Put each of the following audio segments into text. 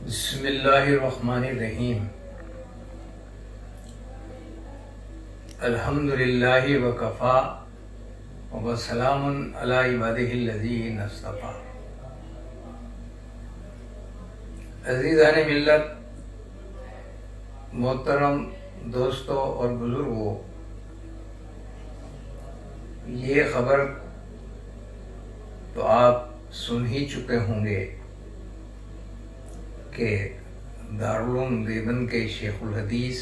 بسم اللہ الرحمن الرحیم الحمد للہ وکفا وسلام علی عبادہ الذین اصطفیٰ۔ عزیزان ملت، محترم دوستوں اور بزرگوں، یہ خبر تو آپ سن ہی چکے ہوں گے کہ دارالعلوم دیوبند کے شیخ الحدیث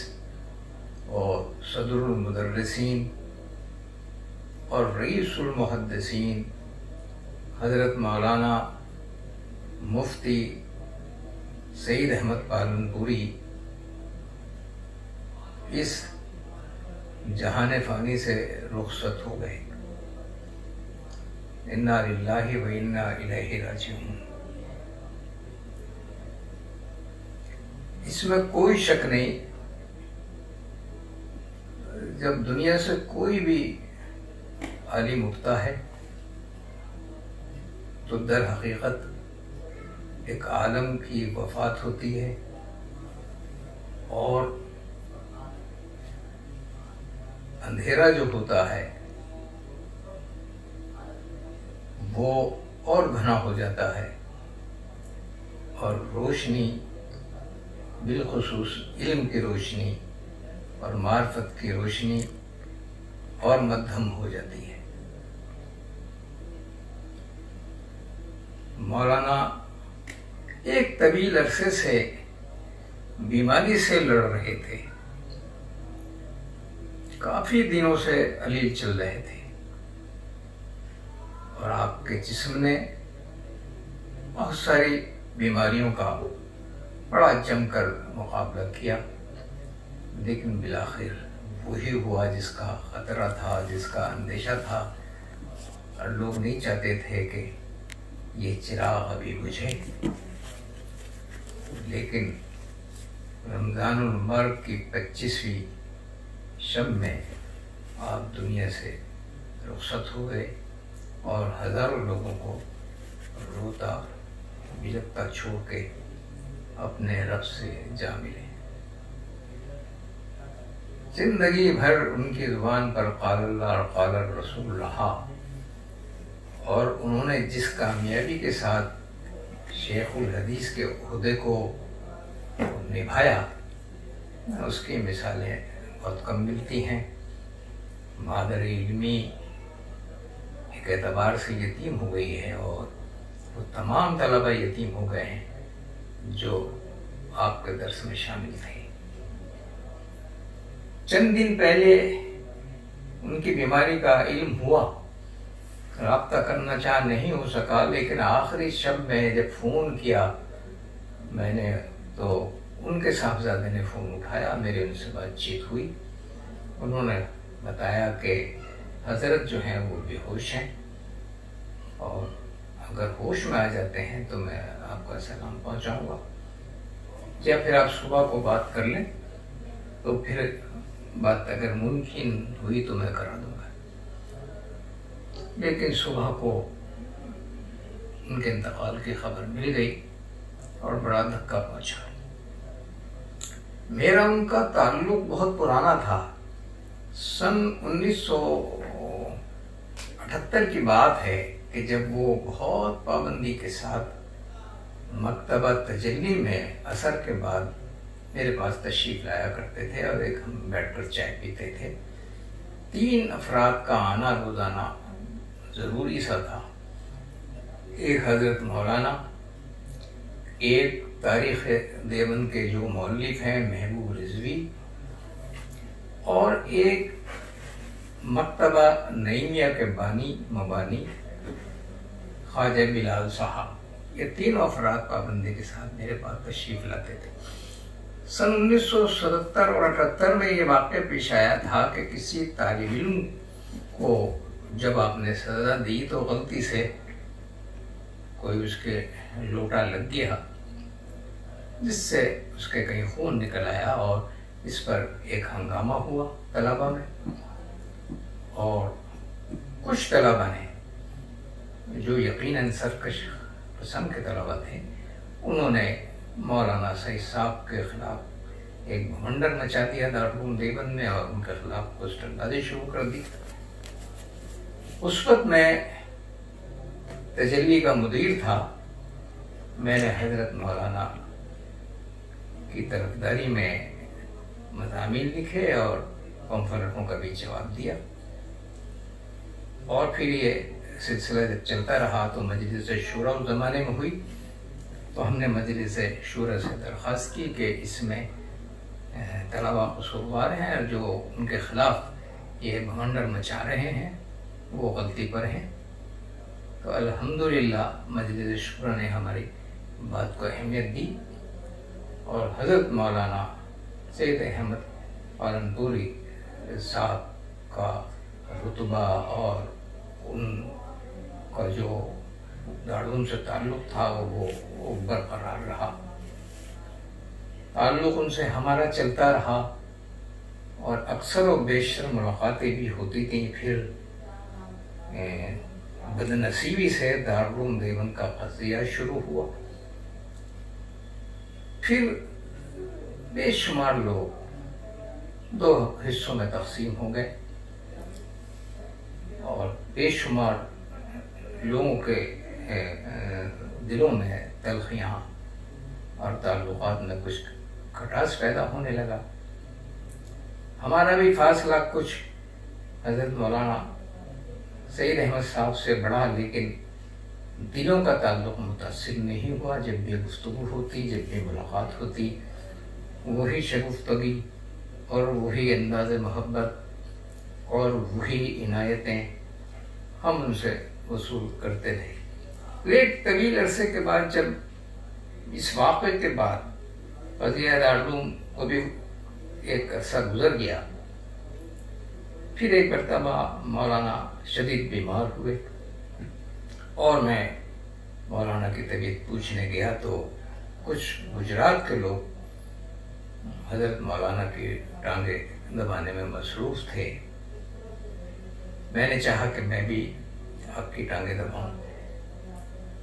اور صدر المدرسین اور رئیس المحدثین حضرت مولانا مفتی سعید احمد پالنپوری اس جہان فانی سے رخصت ہو گئے۔ انا للہ و انا الیہ راجعون۔ اس میں کوئی شک نہیں، جب دنیا سے کوئی بھی عالم اٹھتا ہے تو در حقیقت ایک عالم کی وفات ہوتی ہے، اور اندھیرا جو ہوتا ہے وہ اور گھنا ہو جاتا ہے، اور روشنی بالخصوص علم کی روشنی اور معرفت کی روشنی اور مدھم ہو جاتی ہے۔ مولانا ایک طویل عرصے سے بیماری سے لڑ رہے تھے، کافی دنوں سے علیل چل رہے تھے، اور آپ کے جسم نے بہت ساری بیماریوں کا بڑا جم کر مقابلہ کیا، لیکن بالآخر وہی ہوا جس کا خطرہ تھا، جس کا اندیشہ تھا، اور لوگ نہیں چاہتے تھے کہ یہ چراغ ابھی بجھے۔ لیکن رمضان المرگ کی 25ویں شب میں آپ دنیا سے رخصت ہو گئے، اور ہزاروں لوگوں کو روتا بلکتا چھوڑ کے اپنے رب سے جا ملے۔ زندگی بھر ان کی زبان پر قال اللہ اور قال الرسول رہا، اور انہوں نے جس کامیابی کے ساتھ شیخ الحدیث کے عہدے کو نبھایا، اس کی مثالیں بہت کم ملتی ہیں۔ مادر علمی ایک اعتبار سے یتیم ہو گئی ہے، اور وہ تمام طلبہ یتیم ہو گئے ہیں جو آپ کے درس میں شامل تھے۔ چند دن پہلے ان کی بیماری کا علم ہوا، رابطہ کرنا چاہ نہیں ہو سکا، لیکن آخری شب میں جب فون کیا میں نے تو ان کے صاحبزادے نے فون اٹھایا، میرے ان سے بات چیت ہوئی۔ انہوں نے بتایا کہ حضرت جو ہیں وہ بے ہوش ہیں، اور اگر ہوش میں آ جاتے ہیں تو میں آپ کا سلام پہنچاؤں گا، یا پھر آپ صبح کو بات کر لیں، تو پھر بات اگر ممکن ہوئی تو میں کرا دوں گا۔ لیکن صبح کو ان کے انتقال کی خبر مل گئی، اور بڑا دھکا پہنچا۔ میرا ان کا تعلق بہت پرانا تھا۔ سن 1978 کی بات ہے کہ جب وہ بہت پابندی کے ساتھ مکتبہ تجلی میں عصر کے بعد میرے پاس تشریف لایا کرتے تھے، اور ایک ہم بیٹھ کر چائے پیتے تھے۔ 3 افراد کا آنا روزانہ ضروری سا تھا، ایک حضرت مولانا، ایک تاریخ دیوبند کے جو مؤلف ہیں محبوب رضوی، اور ایک مکتبہ نعیمیہ کے مبانی خواجہ بلال صاحب۔ یہ 3 افراد پابندی کے ساتھ میرے پاس تشریف لاتے تھے۔ سن 1977 اور 78 میں یہ واقعہ پیش آیا تھا کہ کسی طالب علم کو جب آپ نے سزا دی تو غلطی سے کوئی اس کے لوٹا لگ گیا، جس سے اس کے کہیں خون نکل آیا، اور اس پر ایک ہنگامہ ہوا طلبہ میں، اور کچھ طلبہ نے جو یقیناً سرکش قسم کے طلبہ تھے، انہوں نے مولانا سعید صاحب کے خلاف ایک بھنڈر مچا دیا دارالعلوم دیوبند میں اور ان کے خلاف پوسٹر بازی شروع کر دی۔ اس وقت میں تجلی کا مدیر تھا۔ میں نے حضرت مولانا کی طرفداری میں مضامین لکھے اور کانفرنسوں کا بھی جواب دیا، اور پھر یہ سلسلہ جب چلتا رہا تو مجلس شورا اس زمانے میں ہوئی، تو ہم نے مجلس شورا سے درخواست کی کہ اس میں طلباء قصوروار ہیں اور جو ان کے خلاف یہ بھنڈر مچا رہے ہیں وہ غلطی پر ہیں۔ تو الحمدللہ مجلس شورا نے ہماری بات کو اہمیت دی اور حضرت مولانا سید احمد پالنپوری صاحب کا رتبہ اور ان کا جو دارالعلوم سے تعلق تھا وہ برقرار رہا۔ تعلق ان سے ہمارا چلتا رہا اور اکثر و بیشتر ملاقاتیں بھی ہوتی تھیں۔ پھر بدنصیبی سے دارالعلوم دیوبند کا قضیہ شروع ہوا۔ پھر بے شمار لوگ دو حصوں میں تقسیم ہو گئے اور بے شمار لوگوں کے دلوں میں تلخیاں اور تعلقات میں کچھ کھٹاس پیدا ہونے لگا۔ ہمارا بھی فاصلہ کچھ حضرت مولانا سید احمد صاحب سے بڑھا، لیکن دلوں کا تعلق متاثر نہیں ہوا۔ جب بھی گفتگو ہوتی، جب بھی ملاقات ہوتی، وہی شگفتگی اور وہی انداز محبت اور وہی عنایتیں ہم ان سے وصول کرتے رہے۔ ایک طویل عرصے کے بعد جب اس واقعے کے بعد قضیہ دارالعلوم کو بھی ایک عرصہ گزر گیا، پھر ایک مرتبہ مولانا شدید بیمار ہوئے اور میں مولانا کی طبیعت پوچھنے گیا تو کچھ گجرات کے لوگ حضرت مولانا کی ٹانگیں دبانے میں مصروف تھے۔ میں نے چاہا کہ میں بھی آپ کی ٹانگیں دباؤں،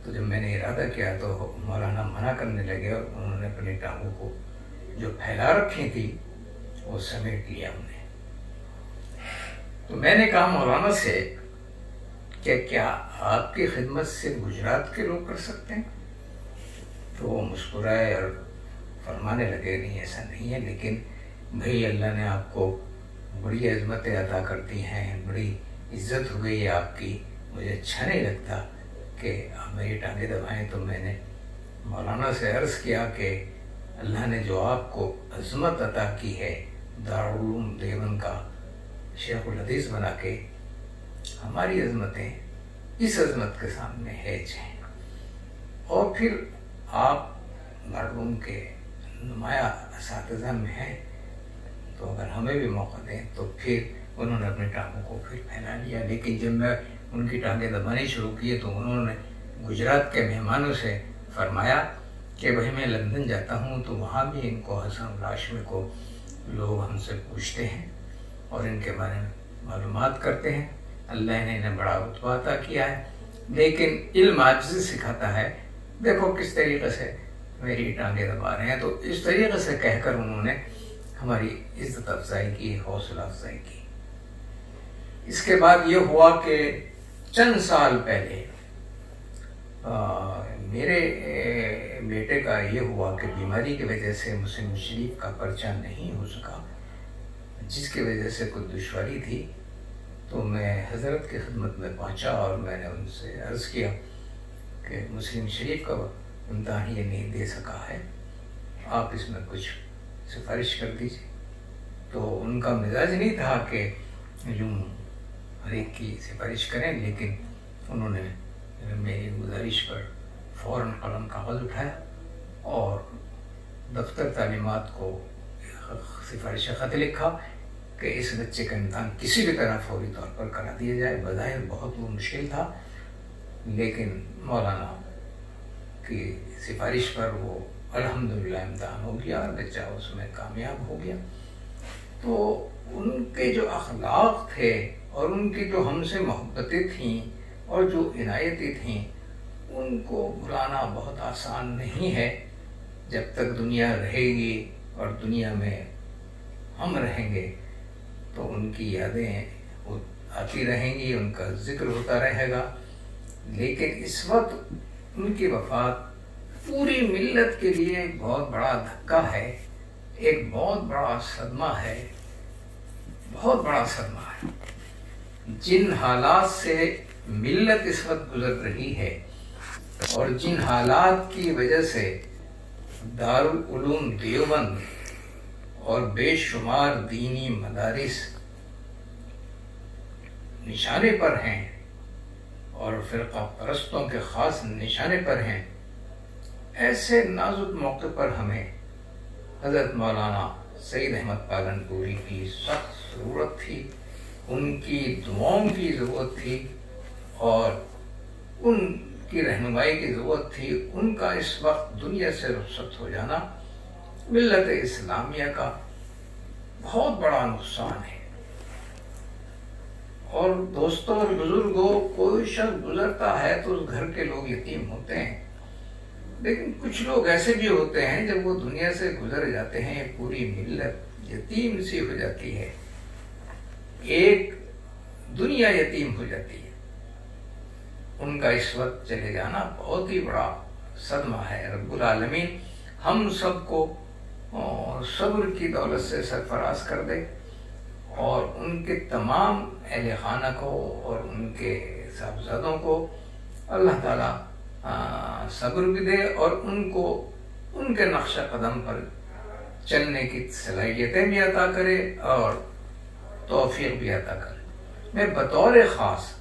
تو جب میں نے ارادہ کیا تو مولانا منع کرنے لگے اور انہوں نے اپنی ٹانگوں کو جو پھیلا رکھی تھی وہ سمیٹ لیا انہیں۔ تو میں نے کہا مولانا سے کہ کیا آپ کی خدمت صرف گجرات کے لوگ کر سکتے ہیں؟ تو وہ مسکرائے اور فرمانے لگے نہیں ایسا نہیں ہے، لیکن بھئی اللہ نے آپ کو بڑی عظمتیں عطا کرتی ہیں، بڑی عزت ہو گئی ہے آپ کی، مجھے اچھا نہیں لگتا کہ آپ میری ٹانگیں دبائیں۔ تو میں نے مولانا سے عرض کیا کہ اللہ نے جو آپ کو عظمت عطا کی ہے دارالعلوم دیوبند کا شیخ الحدیث بنا کے، ہماری عظمتیں اس عظمت کے سامنے ہیج ہیں۔ اور پھر آپ دارالعلوم کے نمایاں اساتذہ میں ہیں، تو اگر ہمیں بھی موقع دیں تو پھر انہوں نے اپنی ٹانگوں کو پھر پھیلا لیا۔ لیکن جب میں ان کی ٹانگیں دبانی شروع کی تو انہوں نے گجرات کے مہمانوں سے فرمایا کہ بھائی میں لندن جاتا ہوں تو وہاں بھی ان کو حسن الہاشمی کو لوگ ہم سے پوچھتے ہیں اور ان کے بارے میں معلومات کرتے ہیں۔ اللہ نے انہیں بڑا رتبہ عطا کیا ہے، لیکن علم عاجزی سکھاتا ہے۔ دیکھو کس طریقے سے میری ٹانگیں دبا رہے ہیں۔ تو اس طریقے سے کہہ کر انہوں نے ہماری عزت افزائی کی، حوصلہ افزائی کی۔ اس کے بعد یہ ہوا کہ چند سال پہلے میرے بیٹے کا یہ ہوا کہ بیماری کی وجہ سے مسلم شریف کا پرچہ نہیں ہو سکا، جس کی وجہ سے کوئی دشواری تھی۔ تو میں حضرت کی خدمت میں پہنچا اور میں نے ان سے عرض کیا کہ مسلم شریف کا امتحان یہ نہیں دے سکا ہے، آپ اس میں کچھ سفارش کر دیجیے۔ تو ان کا مزاج نہیں تھا کہ یوں ہر ایک کی سفارش کریں، لیکن انہوں نے میری گزارش پر فوراً قلم کاغذ اٹھایا اور دفتر تعلیمات کو سفارش خط لکھا کہ اس بچے کا امتحان کسی بھی طرح فوری طور پر کرا دیا جائے۔ بظاہر بہت وہ مشکل تھا، لیکن مولانا کی سفارش پر وہ الحمدللہ امتحان ہو گیا اور بچہ اس میں کامیاب ہو گیا۔ تو ان کے جو اخلاق تھے اور ان کی جو ہم سے محبتیں تھیں اور جو عنایتیں تھیں، ان کو بھلانا بہت آسان نہیں ہے۔ جب تک دنیا رہے گی اور دنیا میں ہم رہیں گے تو ان کی یادیں آتی رہیں گی، ان کا ذکر ہوتا رہے گا، لیکن اس وقت ان کی وفات پوری ملت کے لیے ایک بہت بڑا دھکا ہے، ایک بہت بڑا صدمہ ہے، بہت بڑا صدمہ ہے۔ جن حالات سے ملت اس وقت گزر رہی ہے اور جن حالات کی وجہ سے دارالعلوم دیوبند اور بے شمار دینی مدارس نشانے پر ہیں اور فرقہ پرستوں کے خاص نشانے پر ہیں، ایسے نازک موقع پر ہمیں حضرت مولانا سید احمد پالنپوری کی سخت ضرورت تھی، ان کی دعاؤں کی ضرورت تھی اور ان کی رہنمائی کی ضرورت تھی۔ ان کا اس وقت دنیا سے رخصت ہو جانا ملت اسلامیہ کا بہت بڑا نقصان ہے۔ اور دوستوں اور بزرگوں، کوئی شخص گزرتا ہے تو اس گھر کے لوگ یتیم ہوتے ہیں، لیکن کچھ لوگ ایسے بھی ہوتے ہیں جب وہ دنیا سے گزر جاتے ہیں پوری ملت یتیم سی ہو جاتی ہے، ایک دنیا یتیم ہو جاتی ہے۔ ان کا اس وقت چلے جانا بہت ہی بڑا صدمہ ہے۔ رب العالمین ہم سب کو صبر کی دولت سے سرفراز کر دے اور ان کے تمام اہل خانہ کو اور ان کے صاحبزادوں کو اللہ تعالیٰ صبر بھی دے اور ان کو ان کے نقش قدم پر چلنے کی صلاحیتیں بھی عطا کرے اور توفیق بھی عطا کرے۔ میں بطور خاص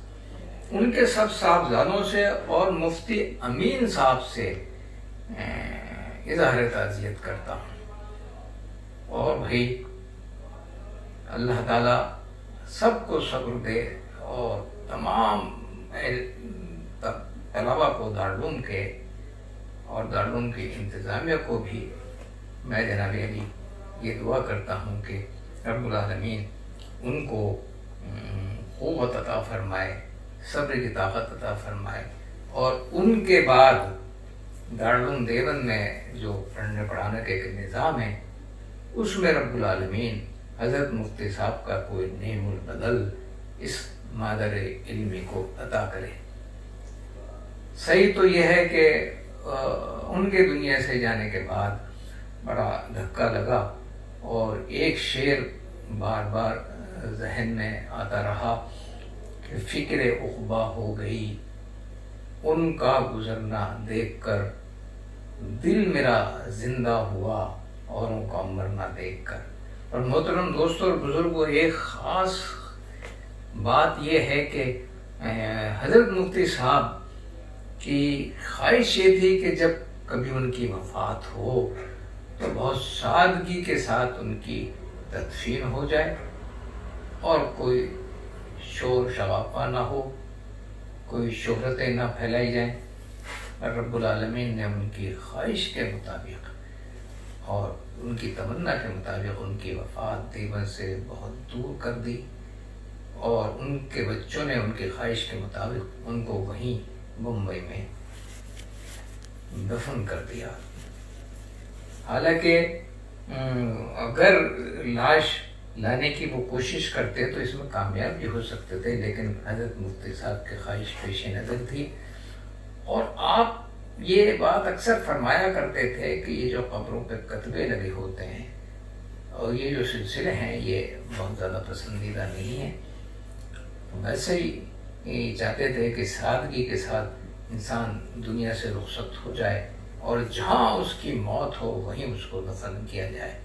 ان کے سب صاحبزادوں سے اور مفتی امین صاحب سے اظہار تعزیت کرتا ہوں، اور بھائی اللہ تعالیٰ سب کو صبر دے اور تمام طلباء کو دارالعلوم کے اور دارالعلوم کی انتظامیہ کو بھی میں جناب علی یہ دعا کرتا ہوں کہ رب العالمین ان کو قوت عطا فرمائے، صبر کی طاقت عطا فرمائے، اور ان کے بعد دارالعلوم دیوبند میں جو پڑھنے پڑھانے کا ایک نظام ہے اس میں رب العالمین حضرت مفتی صاحب کا کوئی نعم البدل اس مادر علمی کو عطا کرے۔ صحیح تو یہ ہے کہ ان کے دنیا سے جانے کے بعد بڑا دھکا لگا اور ایک شعر بار بار ذہن میں آتا رہا کہ فکر عقبہ ہو گئی ان کا گزرنا دیکھ کر، دل میرا زندہ ہوا اوروں کا مرنا دیکھ کر۔ اور محترم دوستوں اور بزرگوں، ایک خاص بات یہ ہے کہ حضرت مفتی صاحب کی خواہش یہ تھی کہ جب کبھی ان کی وفات ہو تو بہت سادگی کے ساتھ ان کی تدفین ہو جائے اور کوئی شور شغافہ نہ ہو، کوئی شہرتیں نہ پھیلائی جائیں۔ اور رب العالمین نے ان کی خواہش کے مطابق اور ان کی تمنا کے مطابق ان کی وفات دیوبند سے بہت دور کر دی، اور ان کے بچوں نے ان کی خواہش کے مطابق ان کو وہیں ممبئی میں دفن کر دیا۔ حالانکہ اگر لاش لانے کی وہ کوشش کرتے تو اس میں کامیاب بھی ہو سکتے تھے، لیکن حضرت مفتی صاحب کی خواہش پیش نظر تھی۔ اور آپ یہ بات اکثر فرمایا کرتے تھے کہ یہ جو قبروں پہ کتبے لگے ہوتے ہیں اور یہ جو سلسلے ہیں یہ بہت زیادہ پسندیدہ نہیں ہیں، ویسے ہی چاہتے تھے کہ سادگی کے ساتھ انسان دنیا سے رخصت ہو جائے اور جہاں اس کی موت ہو وہیں اس کو دفن کیا جائے۔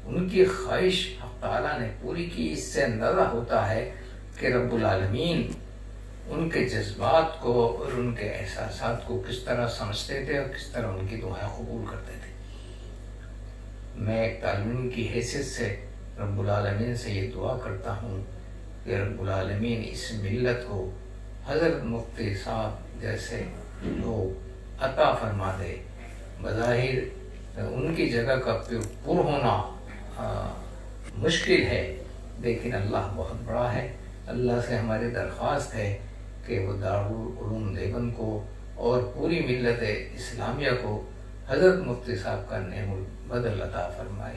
ان کی خواہش حق تعالیٰ نے پوری کی، اس سے اندازہ ہوتا ہے کہ رب العالمین ان کے جذبات کو اور ان کے احساسات کو کس طرح سمجھتے تھے اور کس طرح ان کی دعائیں قبول کرتے تھے۔ میں ایک طالب علم کی حیثیت سے رب العالمین سے یہ دعا کرتا ہوں کہ رب العالمین اس ملت کو حضرت مفتی صاحب جیسے لوگ عطا فرما دے۔ بظاہر ان کی جگہ کا پر ہونا مشکل ہے، لیکن اللہ بہت بڑا ہے۔ اللہ سے ہماری درخواست ہے کہ وہ دارالعلوم دیوبند کو اور پوری ملت اسلامیہ کو حضرت مفتی صاحب کا نعم البدل عطا فرمائے۔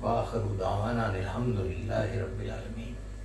وآخر دعوانا الحمدللہ رب العالمین۔